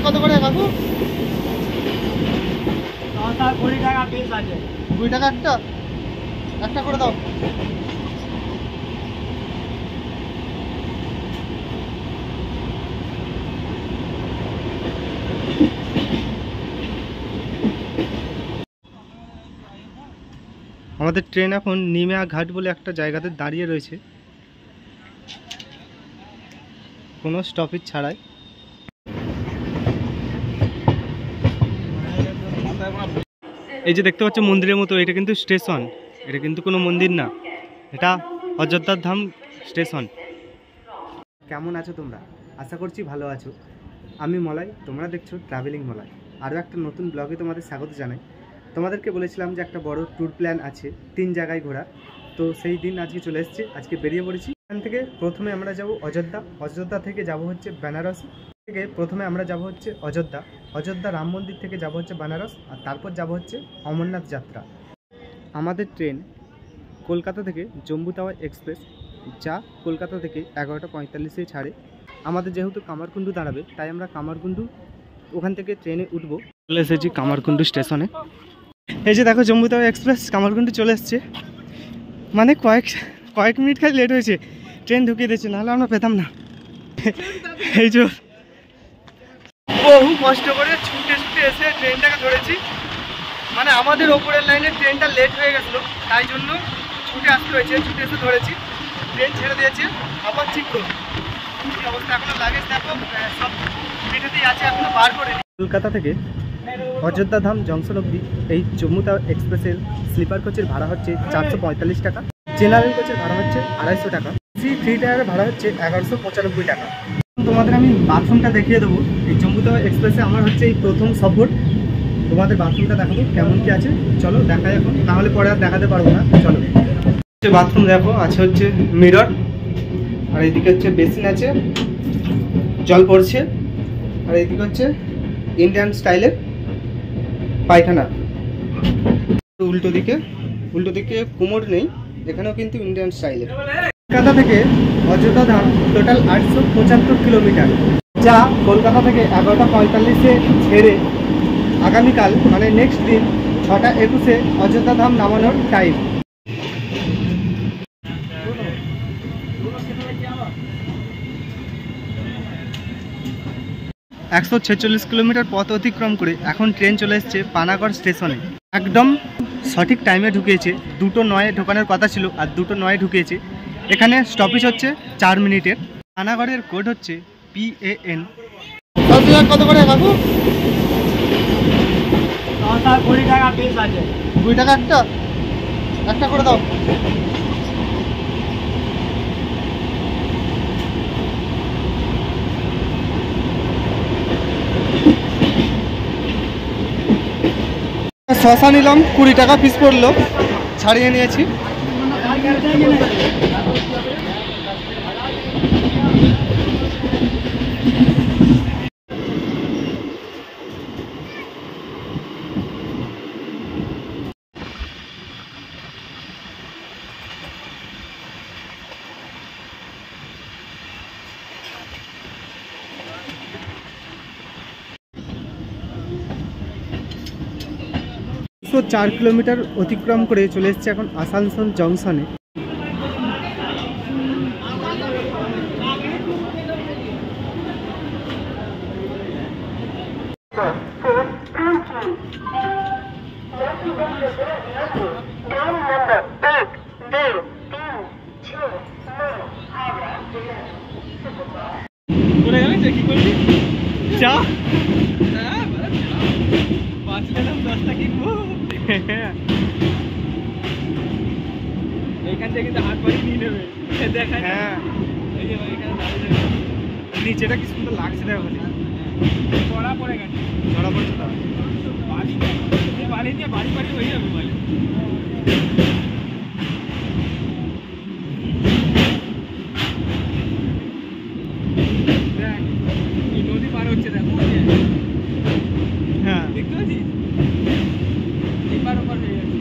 কত করে কাকু? 20 টাকা পিস আছে। 2 টাকা একটা, একটা করে দাও। আমাদের ট্রেন এখন নিমিয়া ঘাট বলে একটা জায়গাতে দাঁড়িয়ে রয়েছে, কোনো স্টপেজ ছাড়াই। এই যে দেখতে পাচ্ছ মন্দিরের মতো, এটা কিন্তু স্টেশন, এটা কিন্তু কোনো মন্দির না, এটা অযোধ্যার ধাম স্টেশন। কেমন আছো তোমরা? আশা করছি ভালো আছো। আমি মলয়, তোমরা দেখছো ট্রাভেলিং মলয়। আরও একটা নতুন ব্লগে তোমাদের স্বাগত জানাই। তোমাদেরকে বলেছিলাম যে একটা বড় ট্যুর প্ল্যান আছে 3 জায়গায় ঘোরা, তো সেই দিন আজকে চলে এসেছে, আজকে বেরিয়ে পড়েছি। এখান থেকে প্রথমে আমরা যাব অযোধ্যা, অযোধ্যা থেকে যাব হচ্ছে বেনারস, থেকে প্রথমে আমরা যাব হচ্ছে অযোধ্যা, অযোধ্যা রাম মন্দির থেকে যাব হচ্ছে বেনারস, আর তারপর যাব হচ্ছে অমরনাথ যাত্রা। আমাদের ট্রেন কলকাতা থেকে জম্বু তাওয়া এক্সপ্রেস, যা কলকাতা থেকে 11টা 45-এ ছাড়ে। আমাদের যেহেতু কামারকুণ্ডু দাঁড়াবে, তাই আমরা কামারকুণ্ডু ওখান থেকে ট্রেনে উঠবো। চলে এসেছি কামারকুণ্ডু স্টেশনে। এই যে দেখো জম্বু তাওয়া এক্সপ্রেস কামারকুণ্ডু চলে এসছে, মানে কয়েক মিনিট খালি লেট হয়েছে, ট্রেন ঢুকিয়ে দিয়েছে, নাহলে আমরা পেতাম না। এই যে বহু কষ্ট করে ছুটে এসে ট্রেনটাকে ধরেছি, মানে আমাদের ওপরের লাইনে ট্রেনটা লেট হয়ে গেছিলো, তাই জন্য ছুটে আসতে হয়েছে, ছুটে এসে ধরেছি। ট্রেন ছেড়ে দিয়েছে, আবার চিত্র কি অবস্থা, এখনো লাগেজ দেখো সব পিঠেতেই আছে, এখনো বার করে। কলকাতা থেকে অযোধ্যা ধাম জংশন অবধি এই জম্মু তাওয়া এক্সপ্রেসের স্লিপার কোচের ভাড়া হচ্ছে 445 টাকা, জেনারেল কোচের ভাড়া হচ্ছে 250 টাকা, থ্রি টায়ারের ভাড়া হচ্ছে 1195 টাকা। তোমাদের আমি বাথরুমটা দেখিয়ে দেবো। এই জম্মু তাওয়া এক্সপ্রেসে আমার হচ্ছে এই প্রথম সফর, তোমাদের বাথরুমটা দেখাবো কেমন কি আছে, চলো দেখাই এখন, নাহলে পরে আর দেখাতে পারবো না। চলো বাথরুম দেখো, আছে হচ্ছে মিরর, আর এইদিকে হচ্ছে বেসিন আছে, জল পড়ছে, আর এইদিকে হচ্ছে ইন্ডিয়ান স্টাইলের পায়খানা। উল্টো দিকে কুমোর নেই, এখানেও কিন্তু ইন্ডিয়ান স্টাইলের। কলকাতা থেকে অযোধ্যা ধাম টোটাল 875 কিলোমিটার, যা কলকাতা থেকে 11টা 45-এ ছেড়ে আগামীকাল মানে নেক্সট দিন 6টা 21-এ অযোধ্যা ধাম নামানোর টাইম। একশো 146 কিলোমিটার পথ অতিক্রম করে এখন ট্রেন চলে এসছে পানাগড় স্টেশনে। একদম সঠিক টাইমে ঢুকিয়েছে, 2:09-এ ঢোকানোর কথা ছিল আর 2:09-এ ঢুকিয়েছে। এখানে স্টপেজ হচ্ছে 4 মিনিটের। পানাগড়ের কোড হচ্ছে PAN। কত করে কাকু? 20 টাকা পিস আছে। 2 টাকা একটা, একটা করে দাও। শশা নিলাম 20 টাকা পিস পড়লো, ছাড়িয়ে নিয়েছি। তো 4 কিলোমিটার অতিক্রম করে চলে এসেছে এখন আসানসোল জংশনে। কি করবি চা? এইখান থেকে কিন্তু হাত বাড়ি নিয়ে নেবে, দেখায়। হ্যাঁ নিচেটা কি সুন্দর লাগছে, দেখো পড়া পড়ে গেছে, ধরা পড়ছে তো বাড়ি দিয়ে বাড়ি হয়ে যাবে বলে। দেখ এই নদী পার হচ্ছে, দেখো। হ্যাঁ দেখতে পাচ্ছিস, এবার ওপার হয়ে যাচ্ছে।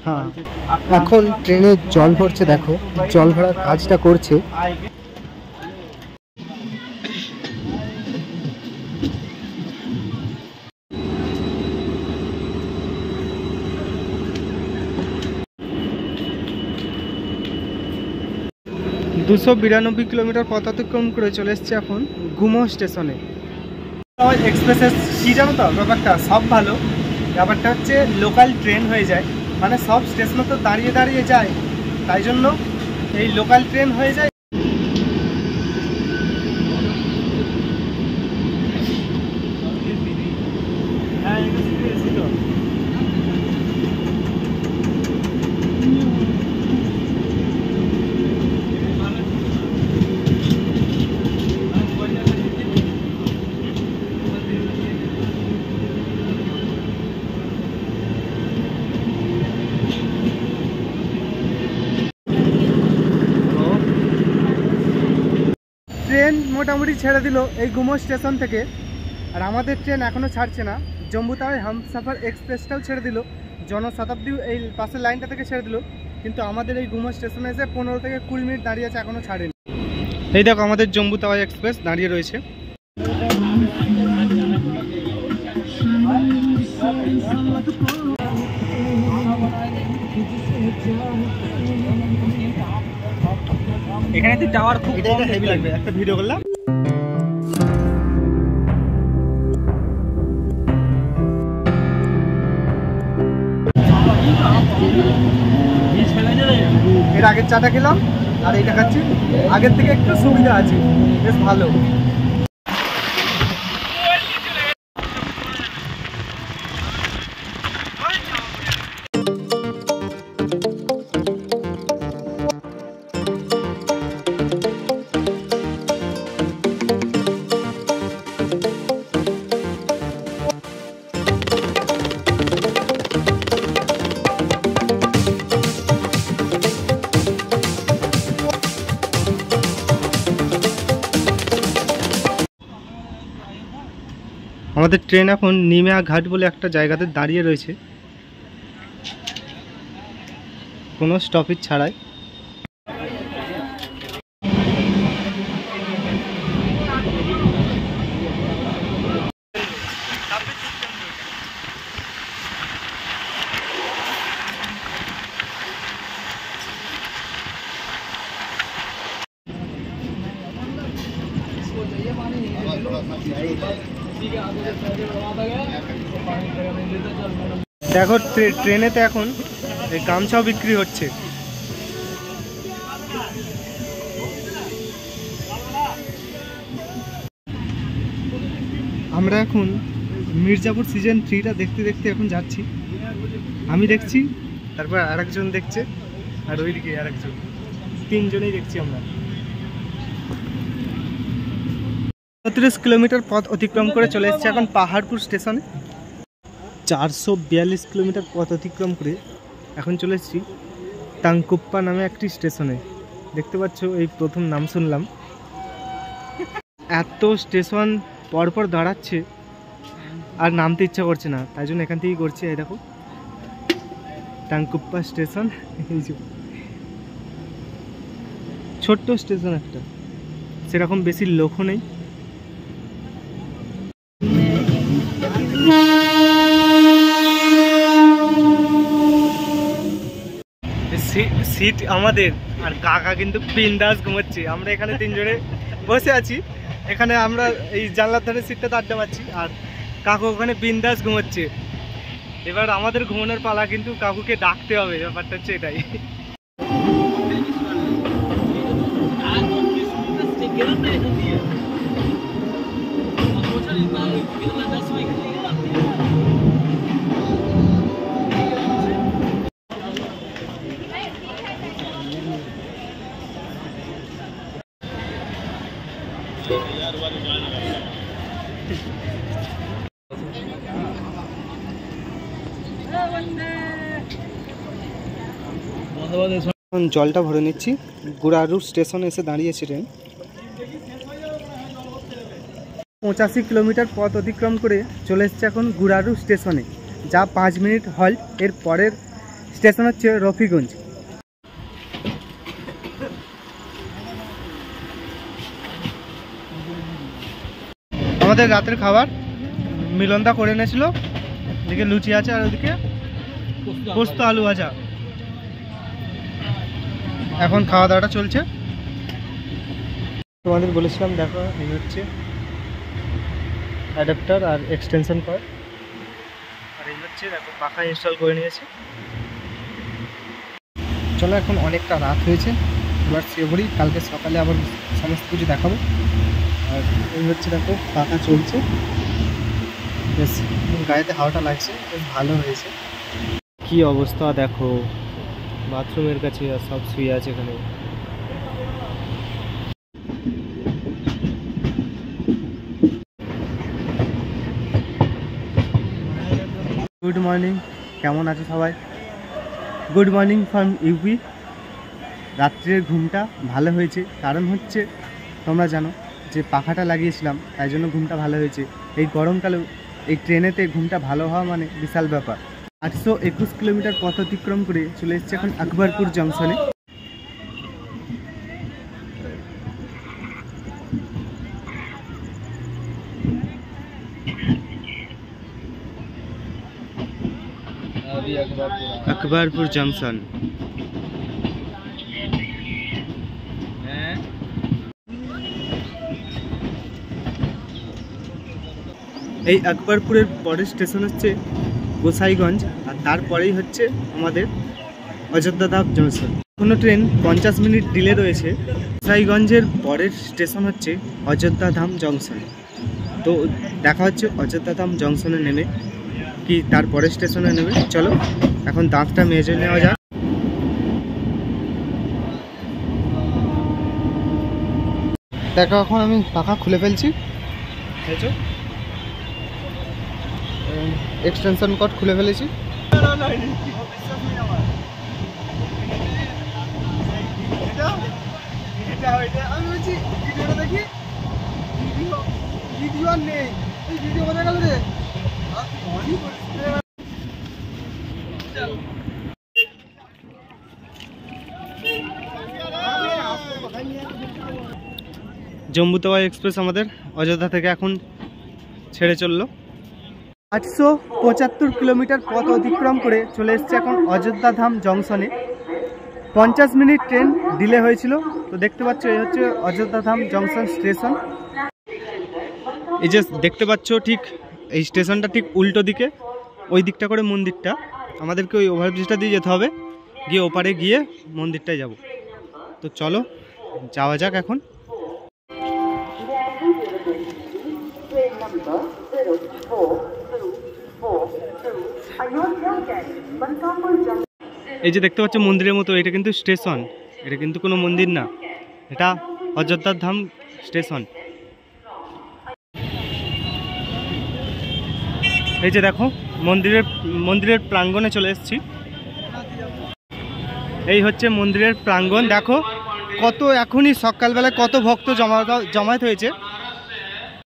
হ্যাঁ, এখন ট্রেনে জল ভরছে, দেখো জল ভরার কাজটা করছে। দুশো 92 কিলোমিটার পথ অতিক্রম করে চলে এসছে এখন গুমো স্টেশনে। এক্সপ্রেসের কী জানো তো ব্যাপারটা, সব ভালো, ব্যাপারটা হচ্ছে লোকাল ট্রেন হয়ে যায়, মানে সব স্টেশনে তো দাঁড়িয়ে দাঁড়িয়ে যায়, তাই জন্য এই লোকাল ট্রেন হয়ে যায়। ট্রেন মোটামুটি ছেড়ে দিল এই গুমো স্টেশন থেকে, আর আমাদের ট্রেন এখনও ছাড়ছে না। জম্মু তাওয়াই হামসাফার এক্সপ্রেসটাও ছেড়ে দিল, জনশতাব্দীও এই পাশের লাইনটা থেকে ছেড়ে দিল, কিন্তু আমাদের এই গুমো স্টেশনে এসে 15 থেকে 20 মিনিট দাঁড়িয়ে আছে, এখনও ছাড়েনি। এই দেখো আমাদের জম্মু তাওয়াই এক্সপ্রেস দাঁড়িয়ে রয়েছে। এখানে তো টাওয়ার খুব হেভি লাগবে, একটা ভিডিও করলাম। এর আগের চাটা খেলাম আর এইটা খাচ্ছি, আগের থেকে একটু সুবিধা আছে, বেশ ভালো। আমাদের ট্রেন এখন নিমিয়া ঘাট বলে একটা জায়গাতে দাঁড়িয়ে রয়েছে, কোনো স্টপেজ ছাড়াই। দেখো ট্রেনেতে এখন এই গামছাও বিক্রি হচ্ছে। আমরা এখন মির্জাপুর সিজন 3টা দেখতে দেখতে এখন যাচ্ছি। আমি দেখছি, তারপর আরেকজন দেখছে, আর ওইদিকে আরেকজন, তিনজনেই দেখছি আমরা। ৩৫ কিলোমিটার পথ অতিক্রম করে চলে এসেছে এখন পাহাড়পুর স্টেশনে। 442 কিলোমিটার পথ অতিক্রম করে এখন চলে এসেছি তাংকুপ্পা নামে একটি স্টেশনে। দেখতে পাচ্ছ, এই প্রথম নাম শুনলাম। এত স্টেশন পরপর দাঁড়াচ্ছে আর নামতে ইচ্ছা করছে না, তাই জন্য এখান থেকেই করছি। এই দেখো তাংকুপ্পা স্টেশন, এই যে ছোট্ট স্টেশন একটা, সেরকম বেশি লোকও নেই। সিট আমাদের, আর কাকা কিন্তু বিন্দাস ঘুমাচ্ছে। আমরা এখানে তিনজনে বসে আছি, এখানে আমরা এই জানলার ধারে সিটটাতে আড্ডা মারছি, আর কাকু ওখানে বিন্দাস ঘুমাচ্ছে। এবার আমাদের ঘুমানোর পালা, কিন্তু কাকুকে ডাকতে হবে, ব্যাপারটা হচ্ছে এটাই। জলটা ভরে নিচ্ছি। গুড়ারু স্টেশনে এসে দাঁড়িয়েছে ট্রেন। 85 কিলোমিটার পথ অতিক্রম করে চলে এসছে এখন গুড়ারু স্টেশনে। যা 5 মিনিট হল্ট। এর পরের স্টেশন হচ্ছে রফিগঞ্জ। আমাদের রাতের খাবার মিলনদা করে এনেছিল, এদিকে লুচি আছে আর ওদিকে পোস্ত আলু ভাজা। এখন খাওয়া দাওয়াটা চলছে। তোমাদের বলেছিলাম দেখো, এই হচ্ছে অ্যাডাপ্টার আর এক্সটেনশন কর্ড, আর এই হচ্ছে দেখো পাখা ইনস্টল করে নিয়েছে। চলো, এখন অনেকটা রাত হয়েছে, এবার শুয়ে পড়ি, কালকে সকালে আবার সমস্ত কিছু দেখাবো। আর এই হচ্ছে দেখো পাখা চলছে, বেশ গায়েতে হাওয়াটা লাগছে, বেশ ভালো হয়েছে। কি অবস্থা দেখো, বাথরুমের কাছে সব শুয়ে আছে এখানে। গুড মর্নিং, কেমন আছে সবাই? Good morning from UP. রাত্রের ঘুমটা ভালো হয়েছে, কারণ হচ্ছে তোমরা জানো যে পাখাটা লাগিয়েছিলাম, তাই জন্য ঘুমটা ভালো হয়েছে। এই গরমকালে এই ট্রেনেতে ঘুমটা ভালো হওয়া মানে বিশাল ব্যাপার। 821 কিলোমিটার পথ অতিক্রম করে চলে এসেছে এখন আকবরপুর জংশনে। আকবরপুর জংশন। এই আকবরপুরের পরের স্টেশন হচ্ছে গোসাইগঞ্জ, আর তারপরেই হচ্ছে আমাদের অযোধ্যাধাম জংশন। কোনো ট্রেন 50 মিনিট ডিলে রয়েছে। গোসাইগঞ্জের পরের স্টেশন হচ্ছে অযোধ্যাধাম জংশন। তো দেখা হচ্ছে অযোধ্যাধাম জংশনে নেমে, কি তারপরের স্টেশনে নেমে। চলো এখন দাঁতটা মেজে নেওয়া যাক। দেখো এখন আমি পাখা খুলে ফেলছি, এক্সটেনশন কর্ড খুলে ফেলেছি। আমি বলছি ভিডিওটা দেখি, ভিডিও আর নেই, এই ভিডিও কোথায় গেল রে? জম্বুতাওয়া এক্সপ্রেস আমাদের অযোধ্যা থেকে এখন ছেড়ে চললো। 875 কিলোমিটার পথ অতিক্রম করে চলে এসছে এখন অযোধ্যাধাম জংশনে। 50 মিনিট ট্রেন ডিলে হয়েছিল। তো দেখতে পাচ্ছ এই হচ্ছে অযোধ্যাধাম জংশন স্টেশন। এই যে দেখতে পাচ্ছ ঠিক এই স্টেশনটা ঠিক উল্টো দিকে, ওই দিকটা করে মন্দিরটা। আমাদেরকে ওই ওভারব্রিজটা দিয়ে যেতে হবে, গিয়ে ওপারে গিয়ে মন্দিরটায় যাব। তো চলো যাওয়া যাক এখন। এই যে দেখতে পাচ্ছ মন্দিরের মতো, এটা কিন্তু স্টেশন, এটা কিন্তু কোনো মন্দির না, এটা অযোধ্যার ধাম স্টেশন। এই যে দেখো মন্দিরের প্রাঙ্গণে চলে এসেছি। এই হচ্ছে মন্দিরের প্রাঙ্গণ। দেখো কত, এখনই সকালবেলায় কত ভক্ত জমায়েত হয়েছে।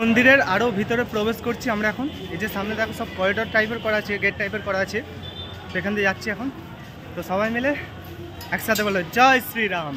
মন্দিরের আরও ভিতরে প্রবেশ করছি আমরা এখন। এই যে সামনে দেখো সব করিডোর টাইপের করা আছে, গেট টাইপের করা আছে, সেখান দিয়ে যাচ্ছি এখন। তো সবাই মিলে একসাথে বলো জয় শ্রীরাম।